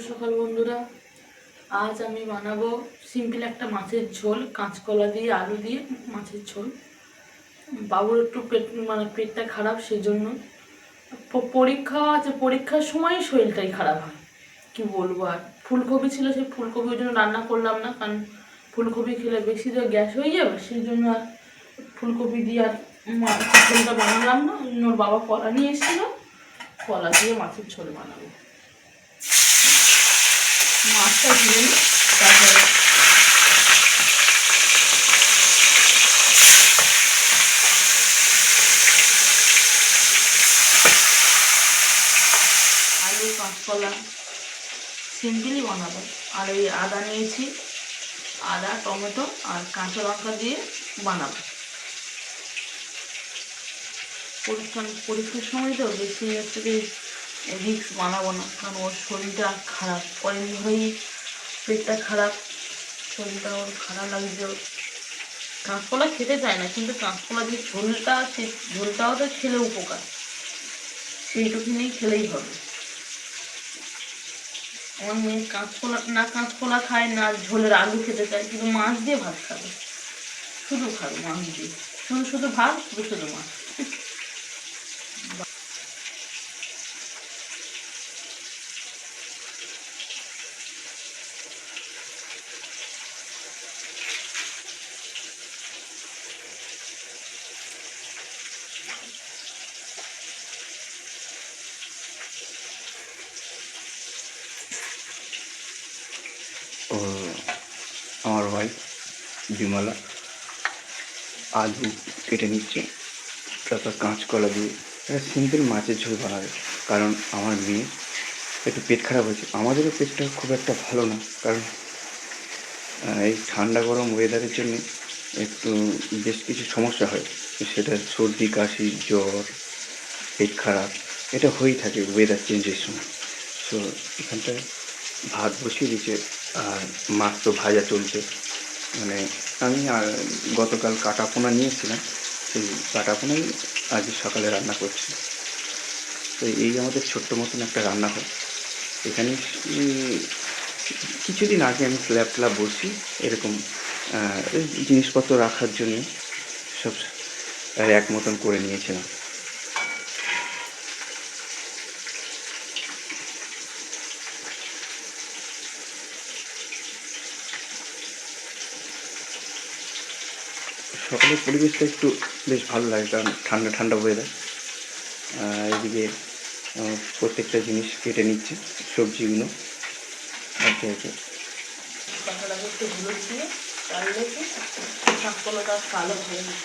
সকাল বন্ধুরা, আজ আমি বানাবো সিম্পল একটা মাছের ঝোল, কাঁচকলা দিয়ে আলু দিয়ে মাছের ঝোল। বাবুর একটু পেটটা খারাপ, সেই জন্য পরীক্ষা আছে, পরীক্ষার সময় শরীরটাই খারাপ হয়, কি বলবো। আর ফুলকপি ছিল, সেই ফুলকপি ওই জন্য রান্না করলাম না, কারণ ফুলকপি খেলে বেশি তো গ্যাস হয়ে যাবে, সেই জন্য আর ফুলকপি দিয়ে আর মাছের ঝোলটা বানালাম না। ওর বাবা কলা নিয়ে এসেছিলো, কলা দিয়ে মাছের ঝোল বানাবো। মাছটা দিয়ে তারপরে আলু কাঁচকলা সিম্পলই বানাবো। আর এই আদা নিয়েছি, আদা টমেটো আর কাঁচা লঙ্কা দিয়ে বানাবো। পরীক্ষার সময় তো বেশি হচ্ছে কি রিক্স বানাবো না, কারণ ওর শরীরটা খারাপ, কয়েকদিন ধরেই পেটটা খারাপ, শরীরটা ওর খারাপ লাগছে। ওর কাঁচকলা খেতে চায় না, কিন্তু কাঁচকলা যে ঝোলটা, সেই ঝোলটাও তো খেলে উপকার, সেইটুকুনেই খেলেই হবে। আমার মেয়ে কাঁচকলা খায় না, ঝোলের আলু খেতে চায়, কিন্তু মাছ দিয়ে ভাত খাবে, শুধু খাবে মাছ দিয়ে, শুধু ভাত, শুধু মাছ। ও আমার ওয়াইফ বিমলা আলু কেটে নিচ্ছে, তারপর কাঁচকলা দিয়ে একটা সিম্পল মাছের ঝোল বানাবে। কারণ আমার মেয়ে একটু পেট খারাপ হয়েছে, আমাদেরও পেটটা খুব একটা ভালো না, কারণ এই ঠান্ডা গরম ওয়েদারের জন্য একটু বেশ কিছু সমস্যা হয়। সেটা সর্দি কাশি জ্বর পেট খারাপ, এটা হয়েই থাকে ওয়েদার চেঞ্জের সময়। সো এখানটায় ভাত বসিয়ে দিয়েছে, আর মাছ তো ভাজা চলছে। মানে আমি গতকাল কাটাপোনা নিয়েছিলাম, সেই কাটাপোনাই আজ সকালে রান্না করছি। তো এই আমাদের ছোট্ট মতন একটা রান্না হয় এখানে। কিছুদিন আগে আমি স্ল্যাব বসি এরকম জিনিসপত্র রাখার জন্য সব এক মতন করে নিয়েছিলাম। সকালের পরিবেশটা একটু বেশ ভালো লাগে, কারণ ঠান্ডা ঠান্ডা ওয়েদার। এদিকে প্রত্যেকটা জিনিস কেটে নিচ্ছে, সবজিগুলো একে একে। কাঁচাটাকে একটু হলুদ দিয়ে চাললে কি কাঁচকলাটা কালো হয়ে যায়।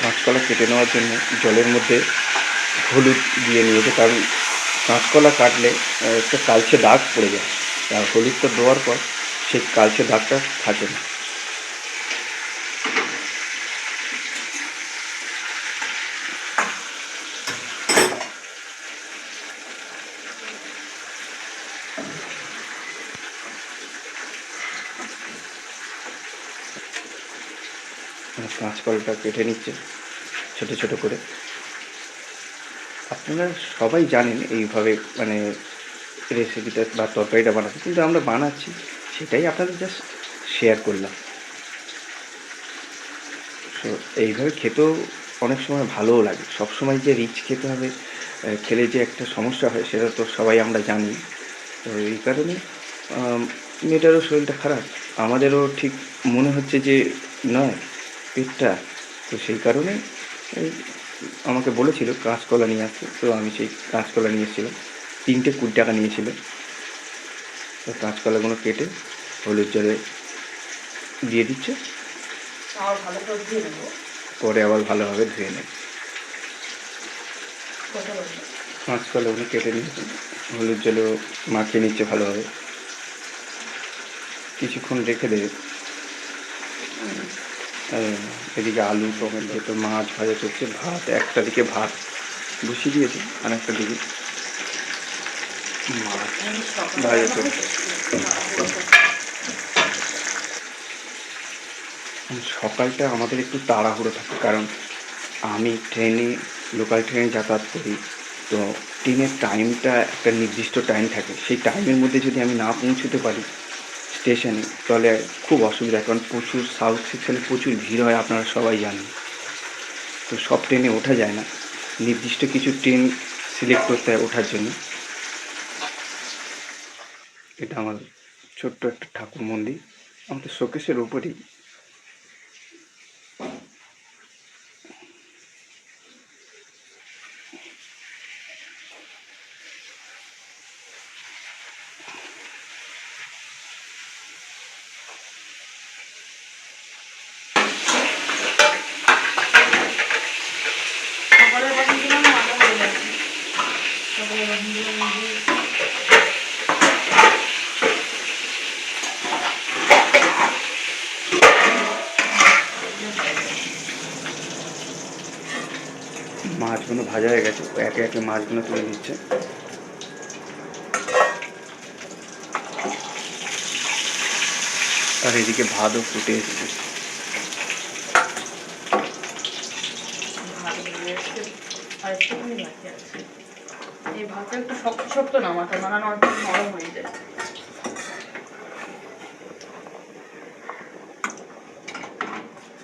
কাঁচকলা কেটে নেওয়ার জন্য জলের মধ্যে হলুদ দিয়ে নিয়েছে, কারণ কাঁচকলা কাটলে একটা কালচে দাগ পড়ে যায়, আর হলুদটা দেওয়ার পর সেই কালচে দাগটা থাকে না। কাঁচকলাটা কেটে নিচ্ছে ছোট ছোট করে। আপনারা সবাই জানেন এইভাবে মানে রেসিপিটা বা তরকারিটা বানাতে, কিন্তু আমরা বানাচ্ছি, সেটাই আপনাদের জাস্ট শেয়ার করলাম। তো এইভাবে খেতেও অনেক সময় ভালোও লাগে। সব সময় যে রিচ খেতে হবে, খেলে যে একটা সমস্যা হয়, সেটা তো সবাই আমরা জানি। তো এই কারণে মেয়েটারও শরীরটা খারাপ, আমাদেরও ঠিক মনে হচ্ছে যে নয় পেটটা, তো সেই কারণে আমাকে বলেছিল কাঁচকলা নিয়ে আসতে, তো আমি সেই কাঁচকলা নিয়ে এসেছিলাম। 3টে 20 টাকা নিয়েছিল। তো কাঁচকলাগুলো কেটে হলুদ জলে দিয়ে দিচ্ছে, পরে আবার ভালোভাবে ধুয়ে নেব। কাঁচকলাগুলো কেটে নিচ্ছে, হলুদ জলেও মাখিয়ে নিচ্ছে ভালোভাবে, কিছুক্ষণ রেখে দেবে। এদিকে আলু টমেটো তো মাছ ভাজা চলছে, ভাত একটা দিকে ভাত বসিয়ে দিয়েছে, আর একটা দিকে মাছ ভাজা চলছে। সকালটা আমাদের একটু তাড়াহুড়ো থাকে, কারণ আমি লোকাল ট্রেনে যাতায়াত করি। তো ট্রেনের টাইমটা একটা নির্দিষ্ট টাইম থাকে, সেই টাইমের মধ্যে যদি আমি না পৌঁছতে পারি স্টেশনে, তাহলে খুব অসুবিধা, কারণ প্রচুর সাউথ সেকশনে প্রচুর ভিড় হয়, আপনারা সবাই জানেন। তো সব ট্রেনে ওঠা যায় না, নির্দিষ্ট কিছু ট্রেন সিলেক্ট করতে হয় ওঠার জন্য। এটা আমার ছোট্ট একটা ঠাকুর মন্দির, আমাদের শোকেসের উপরেই। সকালের বাসন দিলাম মাথা হয়ে যাচ্ছে। সকালের বাসন দিলাম দিয়ে মাছগুলো ভাজা হয়ে গেছে, একে একে মাছগুলো তুলে নিচ্ছে। আর এদিকে ভাতও ফুটে এসেছে। ভাত হয়ে যাচ্ছে, আর একটুখানি বাকি আছে। এই ভাতটা একটু শক্ত শক্ত নামাতে, নাড়ানো একটু নরম হয়ে যায়।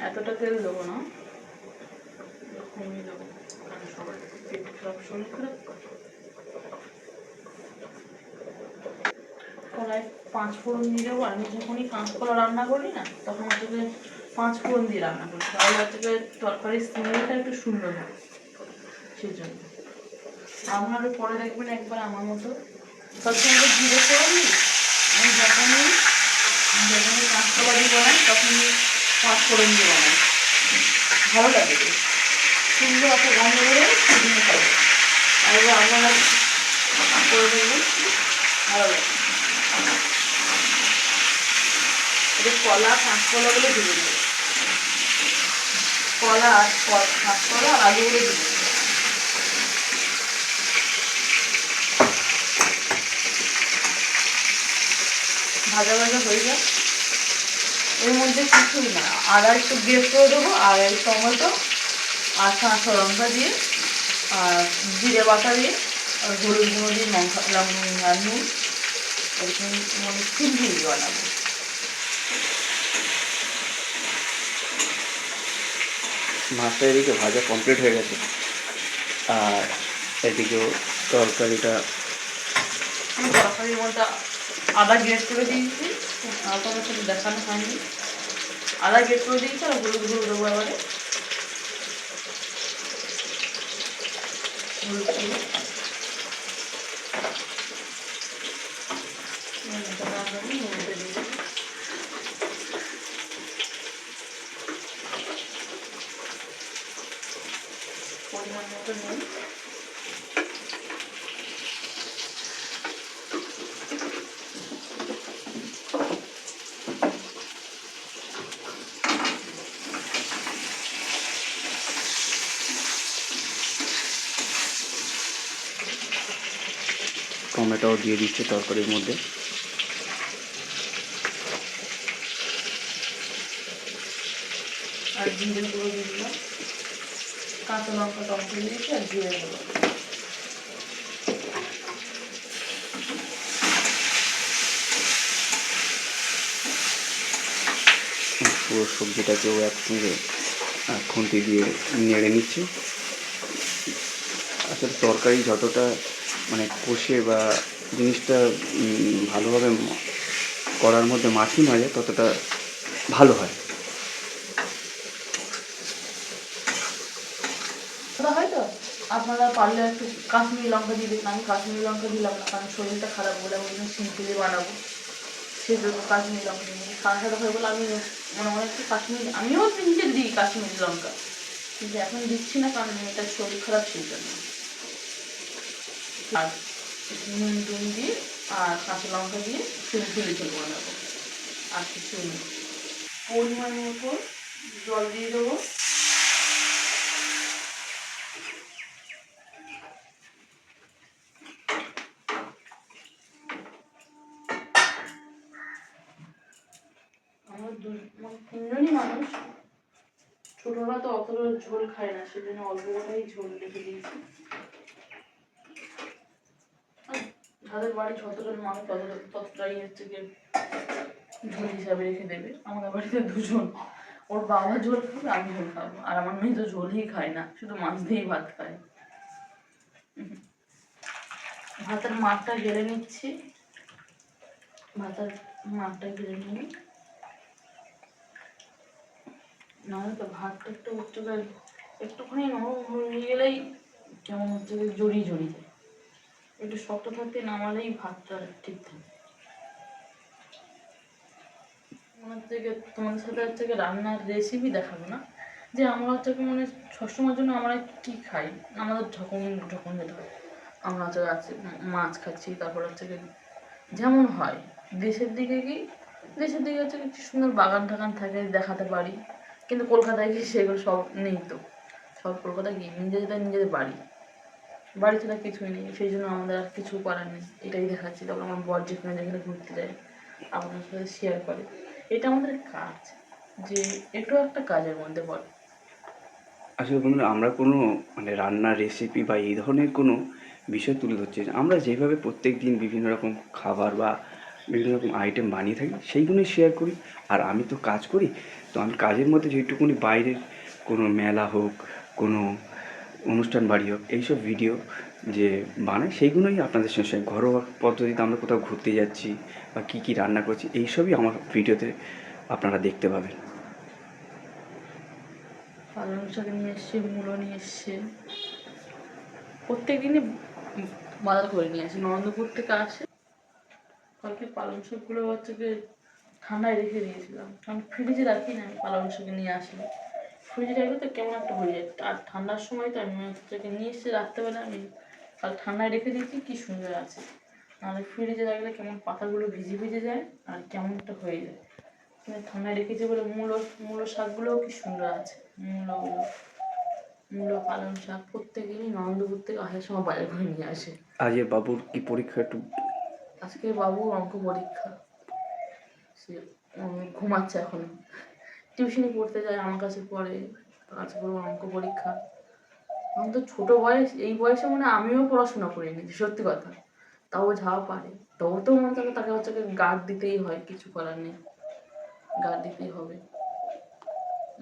এতটা তেল দেবো না, কমিয়ে দেবো, কারণ সবার পেট খারাপ, শরীর খারাপ। কড়াই 5 ফোড়ন দিয়ে দেবো। আমি যখনই কাঁচকলা রান্না করি না, তখন হচ্ছে 5 ফোড়ন দিয়ে রান্না করি, তাহলে হচ্ছে তরকারির স্মেলটা একটু সুন্দর হয়, সেই জন্য। আপনারও পরে দেখবেন একবার আমার মতো সবসময় জিরে ফোড়ন দিই। আমি যখনই কাঁচকলা দিয়ে বানাই, তখনই 5 ফোড়ন দিয়ে বানাই, ভালো লাগে বেশ সুন্দর একটা গন্ধ করে সেদিনে খাবো। আর এবার আপনারা করে দেখবেন, ভালো লাগে। এটা কলা কাঁচকলাগুলো ভেজে দেবো, কলা আর কাঁচকলা আর আলুগুলো ভেজে দেবো। ভাজা ভাজা হয়ে যায়, এর মধ্যে কিছুই না, আদা একটু গ্রেট করে দেবো, আর এই টমেটো আর কাঁচা লঙ্কা দিয়ে, আর জিরে বাটা দিয়ে, আর হলুদ গুঁড়ো দিয়ে, আর নুন, এরকম মানে সিম্পল বানাবো। মাছটা এদিকে ভাজা কমপ্লিট হয়ে গেছে, আর এদিকেও তরকারিটা। আমি তরকারির মধ্যে আদা গ্রেট করে দিয়েছি, আপনাদের সাথে দেখানো হয়নি। আদা গ্রেট করে দিয়েছি, আর হলুদ গুঁড়ো দেবো এবারে, হলুদ গুঁড়ো। হলুদটা দিয়ে দেবো। পরিমাণ মতো নুন, টমেটোও দিয়ে দিচ্ছে তরকারির মধ্যে। আর জিরে গুঁড়ো দিয়ে দিলাম, কাঁচা লঙ্কা টমেটো দিয়েছি, আর জিরে গুঁড়ো। পুরো সবজিটাকেও একসঙ্গে খুন্তি দিয়ে নেড়ে নিচ্ছে। আসলে তরকারি যতটা মানে কষে বা জিনিসটা ভালোভাবে করার মধ্যে মাখিয়ে নেওয়া যায়, ততটা ভালো হয়। হয়তো আপনারা পারলে একটু কাশ্মীরি লঙ্কা দিয়ে দিন, আমি কাশ্মীরি লঙ্কা দিলাম না, কারণ শরীরটা খারাপ বলে ওই জন্য সিম্পলি বানাবো, সেই জন্য কাশ্মীরি লঙ্কা দিই। সাদা সাদা হয়ে বলে আমি মনে মনে একটু কাশ্মীরি, আমিও নিজে দিই কাশ্মীরি লঙ্কা, কিন্তু এখন দিচ্ছি না, কারণ মেয়েটার শরীর খারাপ, সেই জন্য। আর নুন টুন দিয়ে আর কাঁচা লঙ্কা দিয়ে সিম্পলি ঝোল বানাবো, আর কিছু নেই। পরিমাণ মতো জল দিয়ে দেবো। আমরা 3জনই মানুষ, ছোটরা তো অতটা ঝোল খায় না, সেজন্য অল্প কটাই ঝোল রেখে দিয়েছি। আর যাদের বাড়ি যতজন মানুষ ততটাই হচ্ছে গিয়ে ঝোল হিসাবে রেখে দেবে। আমাদের বাড়িতে দুজন, ওর বাবা ঝোল খাবে, আমি ঝোল খাবো, আর আমার মেয়ে তো ঝোলই খায় না, শুধু মাছ দিয়েই ভাত খায়। ভাতের মাঠটা গেড়ে নিচ্ছি, ভাতের মাঠটা গেড়ে নিয়ে নাহলে তো ভাতটা একটু একটুখানি নরম হয়ে গেলেই কেমন হচ্ছে যে জড়িয়ে জড়িয়ে যায়। একটু শক্ত থাকতে নামালেই ভাতটা ঠিক থাকে। আমার থেকে তোমাদের সাথে হচ্ছে রান্নার রেসিপি দেখাবো না, যে আমরা হচ্ছে মানে সবসময়ের জন্য আমরা কী খাই, আমাদের যখন যখন যেটা হয় আমরা হচ্ছে আছে মাছ খাচ্ছি, তারপর হচ্ছে যেমন হয় দেশের দিকে কি, দেশের দিকে হচ্ছে কি সুন্দর বাগান টাগান থাকে দেখাতে পারি, কিন্তু কলকাতায় কি সেগুলো সব নেই তো। সব কলকাতায় কি নিজেদের বাড়ি, বাড়ি ছাড়া কিছুই নেই, সেই জন্য আমাদের আর কিছু করার নেই, এটাই দেখাচ্ছি। তারপর আমার বর যেখানে যেখানে ঘুরতে যায় আপনার সাথে শেয়ার করে, এটা আমাদের কাজ, যে এটাও একটা কাজের মধ্যে পড়ে। আসলে বন্ধুরা, আমরা কোনো মানে রান্নার রেসিপি বা এই ধরনের কোনো বিষয় তুলে ধরছি না। আমরা যেভাবে প্রত্যেক দিন বিভিন্ন রকম খাবার বা বিভিন্ন রকম আইটেম বানিয়ে থাকি সেইগুলোই শেয়ার করি। আর আমি তো কাজ করি, তো আমি কাজের মধ্যে যেটুকুনি বাইরের কোনো মেলা হোক, কোনো অনুষ্ঠান বাড়ি হোক, এইসব ভিডিও যে বানাই সেইগুলোই আপনাদের সঙ্গে শেয়ার। ঘরোয়া পদ্ধতিতে আমরা কোথাও ঘুরতে যাচ্ছি বা কী কী রান্না করছি এইসবই আমার ভিডিওতে আপনারা দেখতে পাবেন। পালং শাক নিয়ে এসছে, মূলো নিয়ে এসছে, প্রত্যেক দিনই বাজার করে নিয়ে আসে, নরেন্দ্রপুর থেকে আসে। কালকে পালং শাকগুলো হচ্ছে গিয়ে ঠান্ডায় রেখে দিয়েছিলাম, কারণ ফ্রিজে রাখি না, পালং শাক নিয়ে আসলে ফ্রিজে রাখলে তো কেমন একটা হয়ে যায়। আর ঠান্ডার সময় তো আমি হচ্ছে নিয়ে এসে রাত্রেবেলা আমি কাল ঠান্ডায় রেখে দিয়েছি, কি সুন্দর আছে। নাহলে ফ্রিজে রাখলে কেমন পাতাগুলো ভিজে ভিজে যায় আর কেমন একটা হয়ে যায়। কিন্তু ঠান্ডায় রেখেছি বলে মূলো শাকগুলোও কি সুন্দর আছে। মূলো পালং শাক প্রত্যেকদিনই নন্দপুর থেকে আসার সময় বাজার করে নিয়ে আসে। আজকে বাবুর কি পরীক্ষা একটু? আজকে বাবু অঙ্ক পরীক্ষা, সে ঘুমাচ্ছে এখন, টিউশনি পড়তে যায় আমার কাছে পড়ে, আজকে ওর অঙ্ক পরীক্ষা। এখন তো ছোটো বয়স, এই বয়সে মানে আমিও পড়াশোনা করিনি সত্যি কথা, তাও যা পারে তবু তো মনে থাকে, তাকে হচ্ছে গার্ড দিতেই হয়, কিছু করার নেই, গার্ড দিতেই হবে।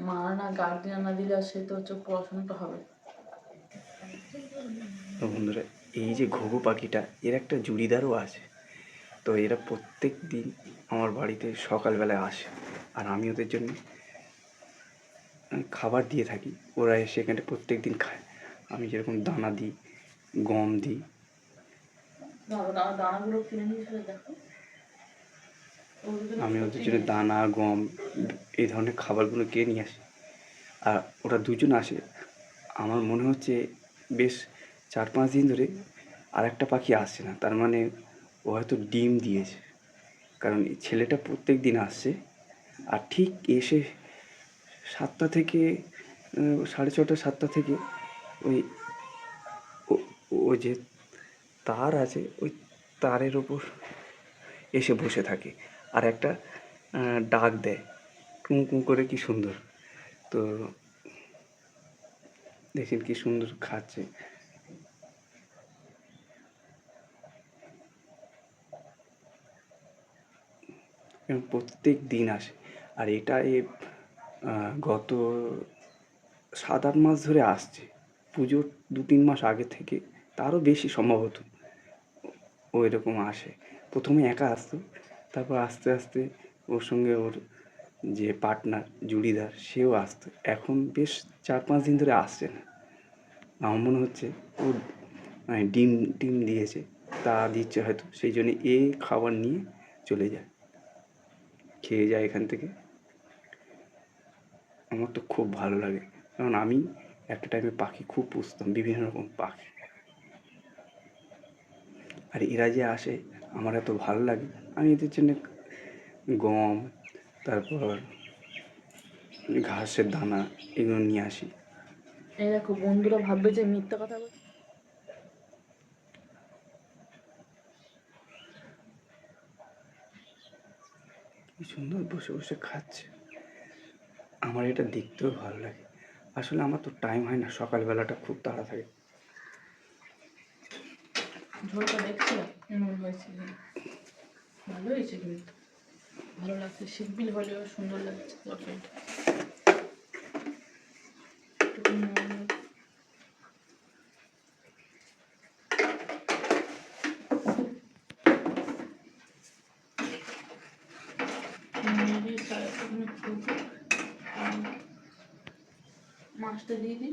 মা না গার্ডিয়ান না দিলে সে তো হচ্ছে পড়াশোনাটা হবে। তো বন্ধুরা, এই যে ঘুঘু পাখিটা, এর একটা জুড়িদারও আছে। তো এরা প্রত্যেক দিন আমার বাড়িতে সকালবেলায় আসে, আর আমি ওদের জন্য খাবার দিয়ে থাকি। ওরা এসে এখানে প্রত্যেক দিন খায়। আমি যেরকম দানা দিই, গম দিই, দানাগুলো কিনে নিয়ে এসে দেখো, আমি ওদের জন্য দানা, গম, এই ধরনের খাবারগুলো কিনে নিয়ে আসি। আর ওরা দুজন আসে, আমার মনে হচ্ছে বেশ 4-5 দিন ধরে আর একটা পাখি আসছে না। তার মানে ও হয়তো ডিম দিয়েছে, কারণ এই ছেলেটা প্রত্যেক দিন আসছে। আর ঠিক এসে 7টা থেকে 6:30 7টা থেকে ওই ও- ও যে তার আছে, ওই তারের ওপর এসে বসে থাকে আর একটা ডাক দেয়, কুঁ কুঁ করে, কি সুন্দর। তো দেখেন কি সুন্দর খাচ্ছে। এবং প্রত্যেক দিন আসে। আর এটা গত 7-8 মাস ধরে আসছে, পুজোর 2-3 মাস আগে থেকে, তারও বেশি সম্ভবত ও এরকম আসে। প্রথমে একা আসতো, তারপর আস্তে আস্তে ওর সঙ্গে ওর যে পার্টনার জুড়িদার সেও আসতো। এখন বেশ 4-5 দিন ধরে আসছে না। আমার মনে হচ্ছে ও ডিম টিম দিয়েছে, তা দিচ্ছে হয়তো, সেই জন্যে এ খাবার নিয়ে চলে যায়, খেয়ে যায় এখান থেকে। আমার তো খুব ভালো লাগে, কারণ আমি একটা টাইমে পাখি খুব পুষতাম, বিভিন্ন রকম পাখি। আর এরা যে আসে আমার এত ভালো লাগে, আমি এদের জন্য গম, তারপর ঘাসের দানা, এগুলো নিয়ে আসি। এই দেখো বন্ধুরা ভাববে যে মিথ্যা কথা বলছে। কি সুন্দর বসে বসে খাচ্ছে, আমার এটা দেখতেও ভালো লাগে। আসলে আমার তো টাইম হয় না, সকালবেলাটা খুব তাড়া থাকে। ঝোলটা দেখছিলাম এমন হয়েছে যে ভালো হয়েছে, কিন্তু ভালো লাগছে, সিম্পল হলেও সুন্দর লাগছে তরকারিটা। একটু নুন, মাছটা দিয়ে দিই।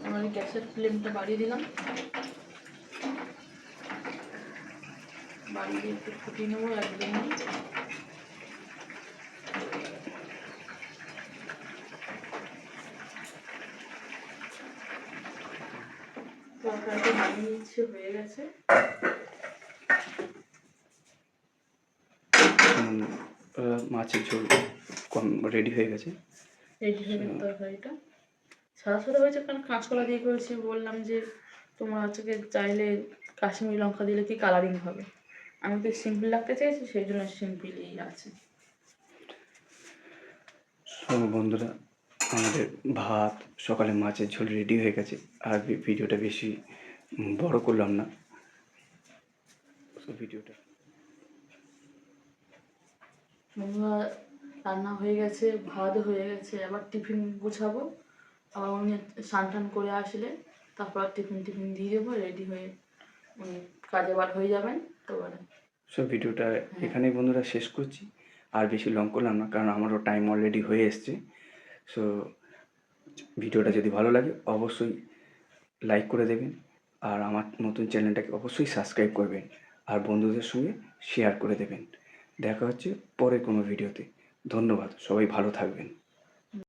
আমার গ্যাসের ফ্লেমটা বাড়িয়ে দিলাম, বাড়িয়ে দিয়ে একটু ফুটিয়ে নেবো একদম। তরকারিটা বানিয়ে নিচ্ছে, হয়ে গেছে। মাছের ঝোল কম রেডি হয়ে গেছে। রেডি হয়ে গেছে তরকারিটা। সাদা সাদা হয়েছে কারণ কাঁচকলা দিয়ে করেছি। বললাম যে তোমার হচ্ছে চাইলে কাশ্মীরি লঙ্কা দিলে কি কালারিং হবে, আমি তো সিম্পল রাখতে চাইছি, সেই জন্য সিম্পলই আছে। সব বন্ধুরা, আমাদের ভাত, সকালে মাছের ঝোল রেডি হয়ে গেছে। আর ভিডিওটা বেশি বড় করলাম না। ভিডিওটা বন্ধুরা, রান্না হয়ে গেছে, ভাত হয়ে গেছে, আবার টিফিন গুছাবো। আবার উনি স্নান টান করে আসলে তারপর টিফিন টিফিন দিয়ে দেবো, রেডি হয়ে উনি কাজে বার হয়ে যাবেন। তারপরে ভিডিওটা এখানেই বন্ধুরা শেষ করছি। আর বেশি লং করলাম না, কারণ আমারও টাইম অলরেডি হয়ে এসছে। সো ভিডিওটা যদি ভালো লাগে অবশ্যই লাইক করে দেবেন, আর আমার নতুন চ্যানেলটাকে অবশ্যই সাবস্ক্রাইব করবেন, আর বন্ধুদের সঙ্গে শেয়ার করে দেবেন। দেখা হচ্ছে পরে কোনো ভিডিওতে। ধন্যবাদ, সবাই ভালো থাকবেন।